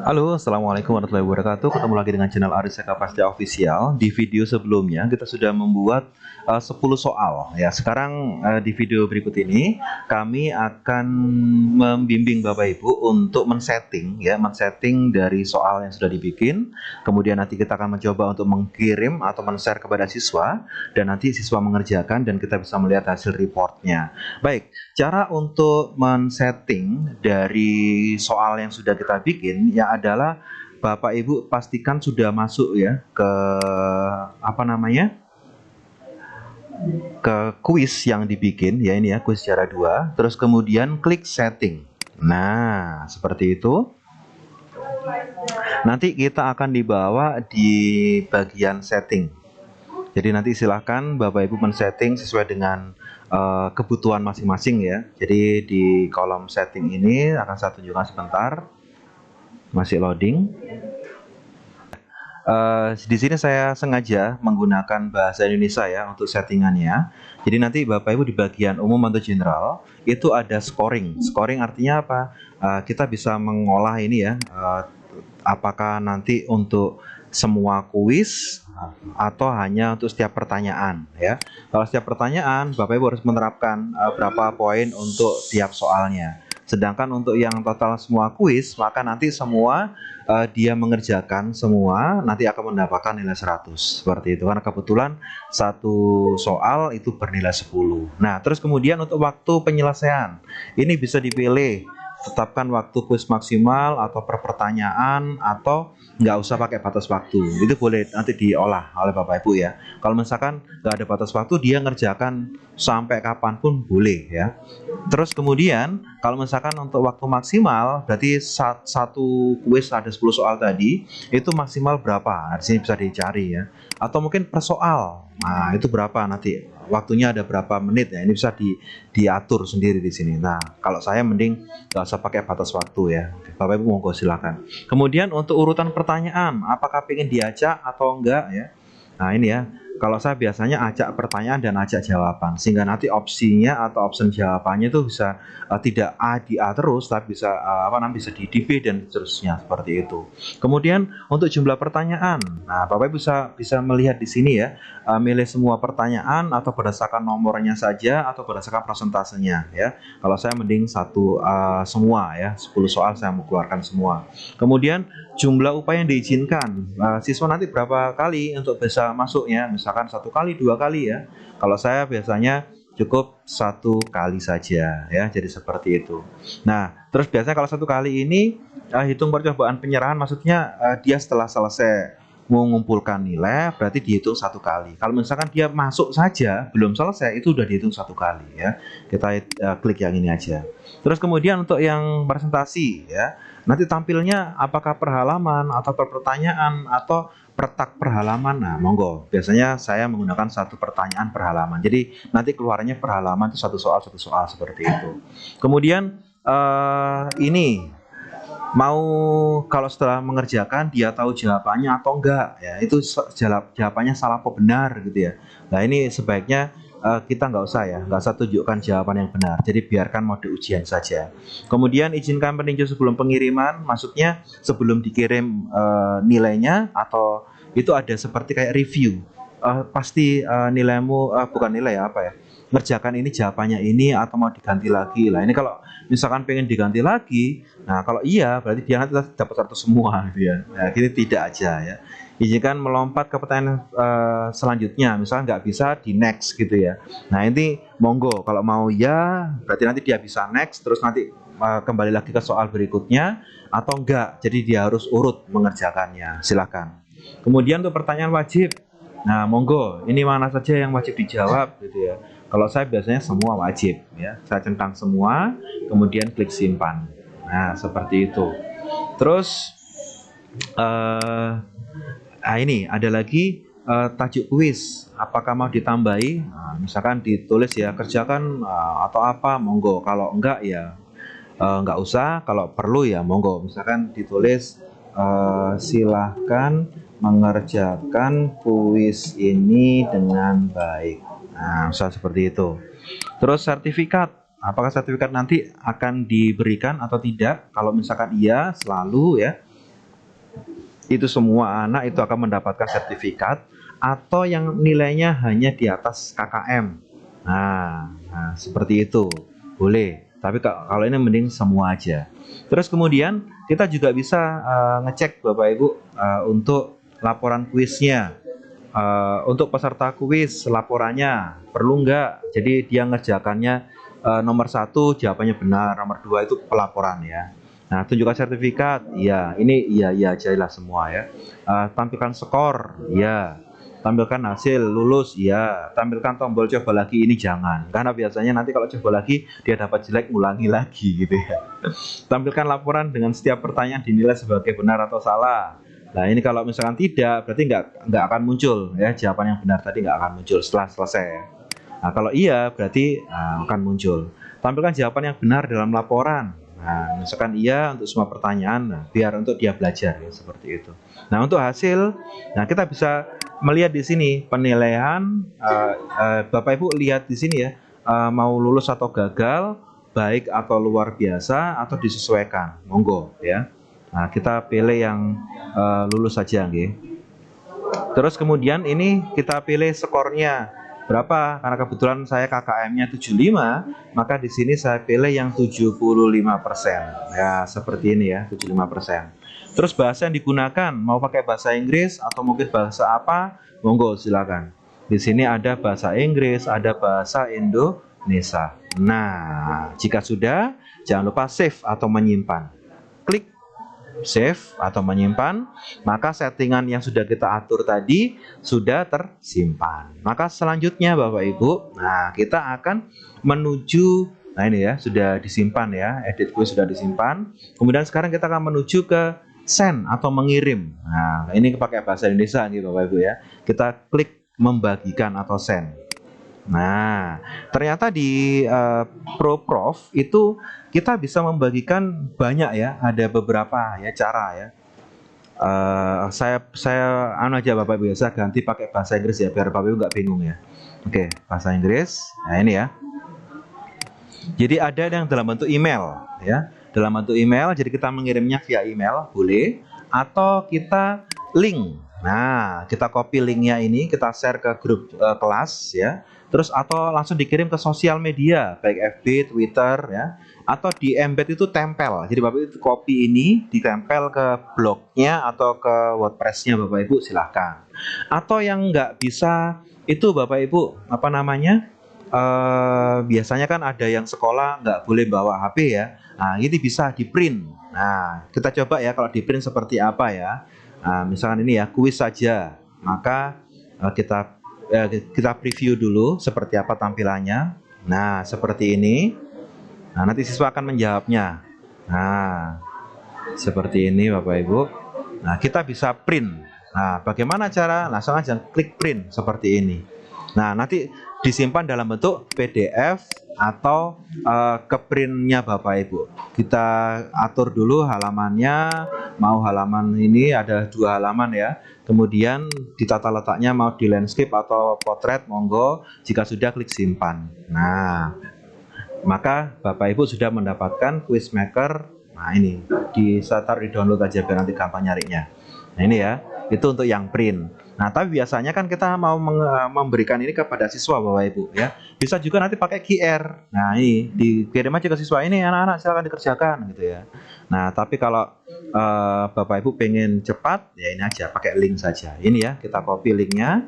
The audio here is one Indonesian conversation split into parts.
Halo, assalamualaikum warahmatullahi wabarakatuh. Ketemu lagi dengan channel Ariseka Prastya Official. Di video sebelumnya kita sudah membuat 10 soal. Ya, sekarang di video berikut ini kami akan membimbing Bapak Ibu untuk men-setting dari soal yang sudah dibikin. Kemudian nanti kita akan mencoba untuk mengirim atau men-share kepada siswa, dan nanti siswa mengerjakan dan kita bisa melihat hasil reportnya. Baik, cara untuk men-setting dari soal yang sudah kita bikin ya adalah Bapak Ibu pastikan sudah masuk ya ke ke kuis yang dibikin ya, ini ya, kuis cara 2. Terus kemudian klik setting. Nah, seperti itu. Nanti kita akan dibawa di bagian setting. Jadi nanti silahkan Bapak Ibu men-setting sesuai dengan kebutuhan masing-masing ya. Jadi di kolom setting ini akan saya tunjukkan sebentar. Masih loading. Di sini saya sengaja menggunakan bahasa Indonesia ya untuk settingannya. Jadi nanti Bapak Ibu di bagian umum atau general itu ada scoring. Scoring artinya apa? Kita bisa mengolah ini ya. Apakah nanti untuk semua kuis atau hanya untuk setiap pertanyaan ya. Kalau setiap pertanyaan Bapak Ibu harus menerapkan berapa poin untuk tiap soalnya. Sedangkan untuk yang total semua kuis, maka nanti semua dia mengerjakan semua, nanti akan mendapatkan nilai 100. Seperti itu, karena kebetulan satu soal itu bernilai 10. Nah, terus kemudian untuk waktu penyelesaian, ini bisa dipilih. Tetapkan waktu kuis maksimal atau per pertanyaan, atau nggak usah pakai batas waktu. Itu boleh nanti diolah oleh Bapak Ibu ya. Kalau misalkan nggak ada batas waktu, dia ngerjakan sampai kapanpun boleh ya. Terus kemudian kalau misalkan untuk waktu maksimal, berarti satu kuis ada 10 soal tadi, itu maksimal berapa? Nah, di sini bisa dicari ya. Atau mungkin per soal. Nah, itu berapa nanti? Waktunya ada berapa menit ya? Ini bisa diatur sendiri di sini. Nah, kalau saya mending nggak usah pakai batas waktu ya. Bapak Ibu monggo silakan. Kemudian untuk urutan pertanyaan, apakah pengen diajak atau enggak ya? Nah, ini ya. Kalau saya biasanya ajak pertanyaan dan ajak jawaban, sehingga nanti opsinya atau option jawabannya itu bisa tidak A di A terus, tapi bisa bisa di B dan seterusnya, seperti itu. Kemudian untuk jumlah pertanyaan, nah Bapak bisa melihat di sini ya, milih semua pertanyaan atau berdasarkan nomornya saja atau berdasarkan persentasenya ya. Kalau saya mending semua ya, 10 soal saya mau keluarkan semua. Kemudian jumlah upaya yang diizinkan, siswa nanti berapa kali untuk bisa masuknya, misalkan 1 kali, 2 kali ya. Kalau saya biasanya cukup 1 kali saja ya, jadi seperti itu. Nah, terus biasanya kalau 1 kali ini hitung percobaan penyerahan, maksudnya dia setelah selesai mengumpulkan nilai berarti dihitung 1 kali. Kalau misalkan dia masuk saja belum selesai, itu udah dihitung 1 kali ya. Kita klik yang ini aja. Terus kemudian untuk yang presentasi ya, nanti tampilnya apakah per halaman atau per pertanyaan atau per tag per halaman. Nah, monggo. Biasanya saya menggunakan 1 pertanyaan per halaman. Jadi nanti keluarnya per halaman itu satu soal seperti itu. Kemudian ini mau, kalau setelah mengerjakan dia tahu jawabannya atau enggak ya, itu jawabannya salah apa benar gitu ya. Nah, ini sebaiknya kita nggak usah tunjukkan jawaban yang benar, jadi biarkan mode ujian saja. Kemudian izinkan peninjau sebelum pengiriman, maksudnya sebelum dikirim nilainya, atau itu ada seperti kayak review, pasti nilaimu bukan nilai ya, apa ya, ngerjakan ini jawabannya ini atau mau diganti lagi lah. Ini kalau misalkan pengen diganti lagi, nah kalau iya berarti dia nanti dapat 100 semua gitu ya. Nah, gini tidak aja ya. Izinkan melompat ke pertanyaan selanjutnya, misalnya nggak bisa di next gitu ya. Nah, ini monggo, kalau mau ya berarti nanti dia bisa next, terus nanti kembali lagi ke soal berikutnya, atau enggak, jadi dia harus urut mengerjakannya. Silakan. Kemudian untuk pertanyaan wajib, nah monggo, ini mana saja yang wajib dijawab gitu ya. Kalau saya biasanya semua wajib ya, saya centang semua, kemudian klik simpan. Nah, seperti itu. Terus ini ada lagi tajuk kuis, apakah mau ditambahi? Nah, misalkan ditulis ya, kerjakan atau apa, monggo. Kalau enggak ya enggak usah. Kalau perlu ya monggo. Misalkan ditulis silahkan mengerjakan kuis ini dengan baik. Nah, misal seperti itu. Terus sertifikat, apakah sertifikat nanti akan diberikan atau tidak? Kalau misalkan iya, selalu ya. Itu semua anak itu akan mendapatkan sertifikat, atau yang nilainya hanya di atas KKM. Nah, seperti itu. Boleh. Tapi kalau ini mending semua aja. Terus kemudian kita juga bisa ngecek Bapak Ibu untuk laporan kuisnya. Untuk peserta kuis laporannya perlu nggak? Jadi dia ngerjakannya nomor 1 jawabannya benar, nomor 2 itu pelaporan ya. Nah, tunjukkan sertifikat, ya ini iya aja lah semua ya. Tampilkan skor, ya. Tampilkan hasil lulus, ya. Tampilkan tombol coba lagi, ini jangan, karena biasanya nanti kalau coba lagi dia dapat jelek, ulangi lagi gitu ya. Tampilkan laporan dengan setiap pertanyaan dinilai sebagai benar atau salah. Nah, ini kalau misalkan tidak, berarti nggak akan muncul ya, jawaban yang benar tadi nggak akan muncul setelah selesai. Nah, kalau iya berarti akan muncul. Tampilkan jawaban yang benar dalam laporan. Nah, misalkan iya untuk semua pertanyaan, nah, biar untuk dia belajar ya, seperti itu. Nah, untuk hasil, nah kita bisa melihat di sini penilaian. Bapak Ibu lihat di sini ya, mau lulus atau gagal, baik atau luar biasa atau disesuaikan. Monggo ya. Nah, kita pilih yang lulus saja, nggih. Terus kemudian ini kita pilih skornya berapa, karena kebetulan saya KKM-nya 75, maka di sini saya pilih yang 75%. Ya, seperti ini ya, 75%. Terus bahasa yang digunakan, mau pakai bahasa Inggris atau mungkin bahasa apa, monggo silakan. Di sini ada bahasa Inggris, ada bahasa Indonesia. Nah, jika sudah, jangan lupa save atau menyimpan. Klik save atau menyimpan, maka settingan yang sudah kita atur tadi sudah tersimpan. Maka selanjutnya Bapak Ibu, nah kita akan menuju, nah ini ya sudah disimpan ya, edit quiz sudah disimpan. Kemudian sekarang kita akan menuju ke send atau mengirim. Nah ini pakai bahasa Indonesia nih Bapak Ibu ya. Kita klik membagikan atau send. Nah, ternyata di ProProf itu kita bisa membagikan banyak ya, ada beberapa ya cara ya. Saya aja Bapak Ibu, saya ganti pakai bahasa Inggris ya, biar Bapak Ibu nggak bingung ya. Oke, bahasa Inggris. Nah ini ya. Jadi ada yang dalam bentuk email ya, dalam bentuk email. Jadi kita mengirimnya via email boleh, atau kita link. Nah, kita copy linknya ini, kita share ke grup kelas ya. Terus atau langsung dikirim ke sosial media, baik FB, Twitter ya, atau di embed itu tempel. Jadi Bapak Ibu copy ini, ditempel ke blognya atau ke WordPress-nya Bapak Ibu silahkan. Atau yang nggak bisa itu Bapak Ibu apa namanya? Biasanya kan ada yang sekolah nggak boleh bawa HP ya. Nah, ini bisa di print. Nah, kita coba ya kalau di print seperti apa ya. Nah, misalkan ini ya kuis saja, maka kita preview dulu seperti apa tampilannya. Nah, seperti ini. Nah, nanti siswa akan menjawabnya. Nah, seperti ini Bapak Ibu. Nah, kita bisa print. Nah, bagaimana cara? Langsung aja klik print seperti ini. Nah, nanti disimpan dalam bentuk PDF atau ke printnya Bapak Ibu. Kita atur dulu halamannya, mau halaman ini ada 2 halaman ya. Kemudian ditata letaknya mau di landscape atau potret, monggo. Jika sudah klik simpan. Nah, maka Bapak Ibu sudah mendapatkan quiz maker. Nah ini di download aja biar nanti gampang nyarinya. Nah ini ya, itu untuk yang print. Nah tapi biasanya kan kita mau memberikan ini kepada siswa Bapak Ibu ya. Bisa juga nanti pakai QR. Nah ini dikirim aja ke siswa, ini anak-anak silakan dikerjakan gitu ya. Nah tapi kalau Bapak Ibu pengen cepat ya ini aja pakai link saja. Ini ya, kita copy linknya.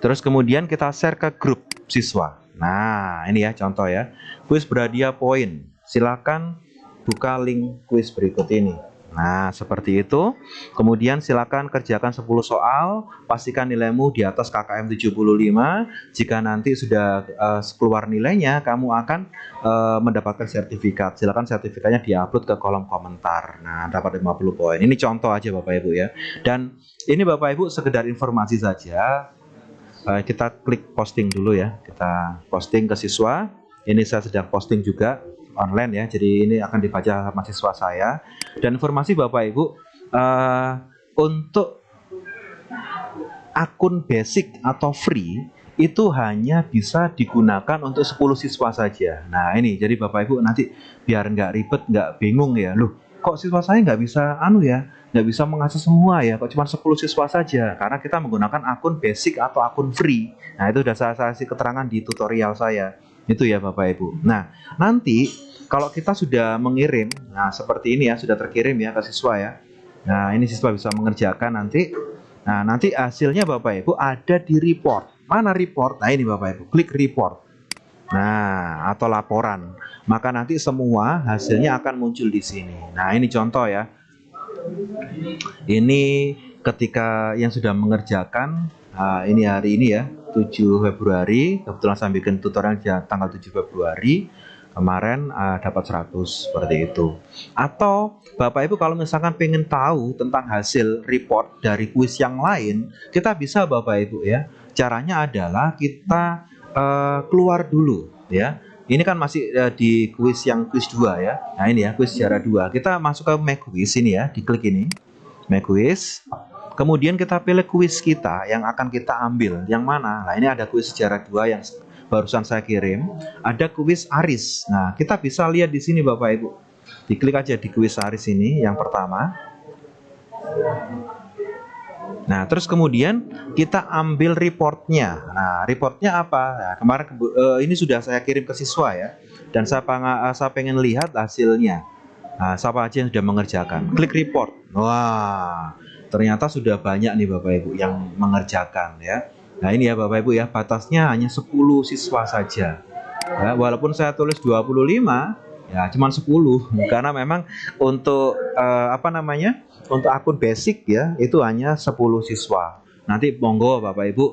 Terus kemudian kita share ke grup siswa. Nah ini ya contoh ya, kuis berhadiah poin. Silakan buka link kuis berikut ini. Nah seperti itu. Kemudian silakan kerjakan 10 soal, pastikan nilaimu di atas KKM 75. Jika nanti sudah keluar nilainya, kamu akan mendapatkan sertifikat. Silakan sertifikatnya diupload ke kolom komentar. Nah dapat 50 poin. Ini contoh aja Bapak Ibu ya. Dan ini Bapak Ibu sekedar informasi saja. Kita klik posting dulu ya, kita posting ke siswa. Ini saya sedang posting juga online ya, jadi ini akan dibaca mahasiswa saya. Dan informasi Bapak Ibu, untuk akun basic atau free itu hanya bisa digunakan untuk 10 siswa saja. Nah ini jadi Bapak Ibu nanti biar nggak ribet, nggak bingung ya, loh kok siswa saya nggak bisa nggak bisa mengakses semua ya, kok cuma 10 siswa saja, karena kita menggunakan akun basic atau akun free. Nah, itu sudah saya kasih keterangan di tutorial saya. Itu ya Bapak Ibu. Nah, nanti kalau kita sudah mengirim, nah seperti ini ya, sudah terkirim ya ke siswa ya. Nah, ini siswa bisa mengerjakan nanti. Nah, nanti hasilnya Bapak Ibu ada di report. Mana report? Nah, ini Bapak Ibu, klik report. Nah, atau laporan. Maka nanti semua hasilnya akan muncul di sini. Nah, ini contoh ya. Ini ketika yang sudah mengerjakan, ini hari ini ya, 7 Februari. Kebetulan saya bikin tutorial tanggal 7 Februari. Kemarin dapat 100 seperti itu. Atau Bapak Ibu kalau misalkan pengen tahu tentang hasil report dari kuis yang lain, kita bisa Bapak Ibu ya. Caranya adalah kita keluar dulu ya. Ini kan masih di kuis yang kuis 2 ya. Nah, ini ya kuis sejarah 2. Kita masuk ke My Quiz ini ya, diklik ini. My Quiz. Kemudian kita pilih kuis kita yang akan kita ambil. Yang mana? Nah, ini ada kuis sejarah 2 yang barusan saya kirim. Ada kuis Aris. Nah, kita bisa lihat di sini Bapak Ibu. Diklik aja di kuis Aris ini yang pertama. Nah, terus kemudian kita ambil reportnya. Nah, reportnya apa? Nah, kemarin ini sudah saya kirim ke siswa ya. Dan saya pengen lihat hasilnya. Nah, siapa aja yang sudah mengerjakan? Klik report. Wah, ternyata sudah banyak nih Bapak Ibu yang mengerjakan ya. Nah, ini ya Bapak Ibu ya, batasnya hanya 10 siswa saja. Ya, walaupun saya tulis 25, ya cuman 10 karena memang untuk untuk akun basic ya itu hanya 10 siswa. Nanti monggo Bapak Ibu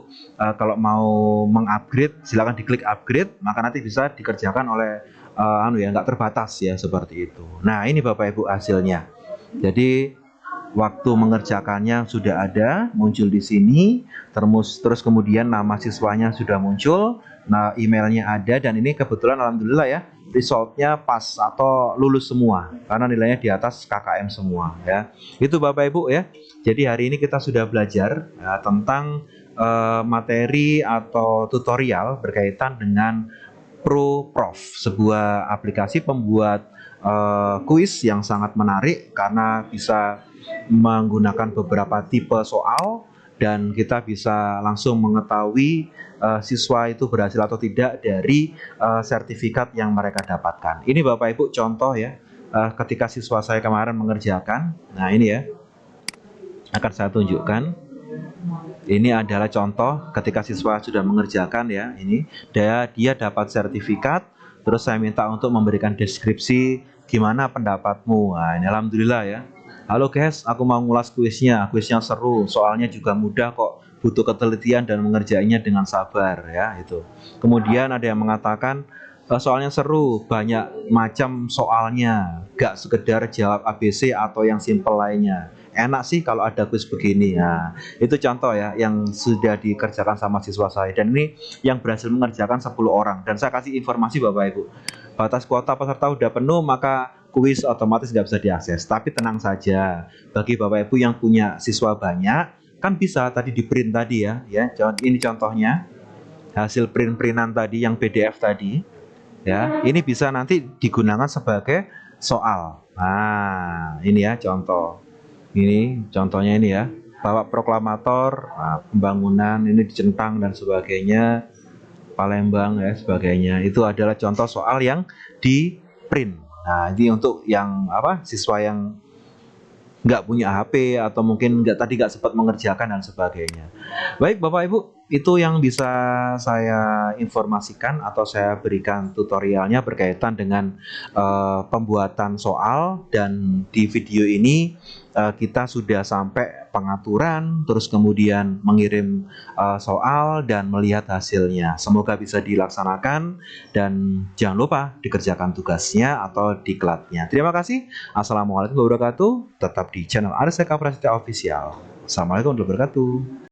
kalau mau mengupgrade silakan diklik upgrade, maka nanti bisa dikerjakan oleh nggak terbatas ya seperti itu. Nah, ini Bapak Ibu hasilnya. Jadi waktu mengerjakannya sudah ada, muncul di sini, terus kemudian nama siswanya sudah muncul, nah emailnya ada, dan ini kebetulan alhamdulillah ya, resultnya pas atau lulus semua, karena nilainya di atas KKM semua ya. Itu Bapak Ibu ya. Jadi hari ini kita sudah belajar ya, tentang materi atau tutorial berkaitan dengan ProProf, sebuah aplikasi pembuat kuis yang sangat menarik karena bisa menggunakan beberapa tipe soal dan kita bisa langsung mengetahui siswa itu berhasil atau tidak dari sertifikat yang mereka dapatkan. Ini Bapak Ibu contoh ya, ketika siswa saya kemarin mengerjakan. Nah, ini ya akan saya tunjukkan. Ini adalah contoh ketika siswa sudah mengerjakan ya. Ini dia dapat sertifikat. Terus saya minta untuk memberikan deskripsi gimana pendapatmu. Nah, ini alhamdulillah ya. Halo guys, aku mau ngulas kuisnya. Kuisnya seru, soalnya juga mudah kok. Butuh ketelitian dan mengerjainya dengan sabar ya itu. Kemudian ada yang mengatakan soalnya seru, banyak macam soalnya, gak sekedar jawab ABC atau yang simple lainnya. Enak sih kalau ada kuis begini. Nah, itu contoh ya yang sudah dikerjakan sama siswa saya, dan ini yang berhasil mengerjakan 10 orang. Dan saya kasih informasi Bapak Ibu, batas kuota peserta udah penuh, maka kuis otomatis nggak bisa diakses. Tapi tenang saja, bagi Bapak Ibu yang punya siswa banyak, kan bisa tadi di print tadi ya. Ini contohnya hasil print-printan tadi yang PDF tadi. Ya, ini bisa nanti digunakan sebagai soal. Nah, ini ya contoh. Ini contohnya ini ya, bawa proklamator, pembangunan ini dicentang dan sebagainya, Palembang ya sebagainya. Itu adalah contoh soal yang di print. Nah, ini untuk yang siswa yang nggak punya HP atau mungkin tadi nggak sempat mengerjakan dan sebagainya. Baik Bapak Ibu, itu yang bisa saya informasikan atau saya berikan tutorialnya berkaitan dengan pembuatan soal. Dan di video ini kita sudah sampai pengaturan, terus kemudian mengirim soal dan melihat hasilnya. Semoga bisa dilaksanakan dan jangan lupa dikerjakan tugasnya atau diklatnya. Terima kasih. Assalamualaikum warahmatullahi wabarakatuh. Tetap di channel Aris Eka Prasetya Official. Assalamualaikum warahmatullahi wabarakatuh.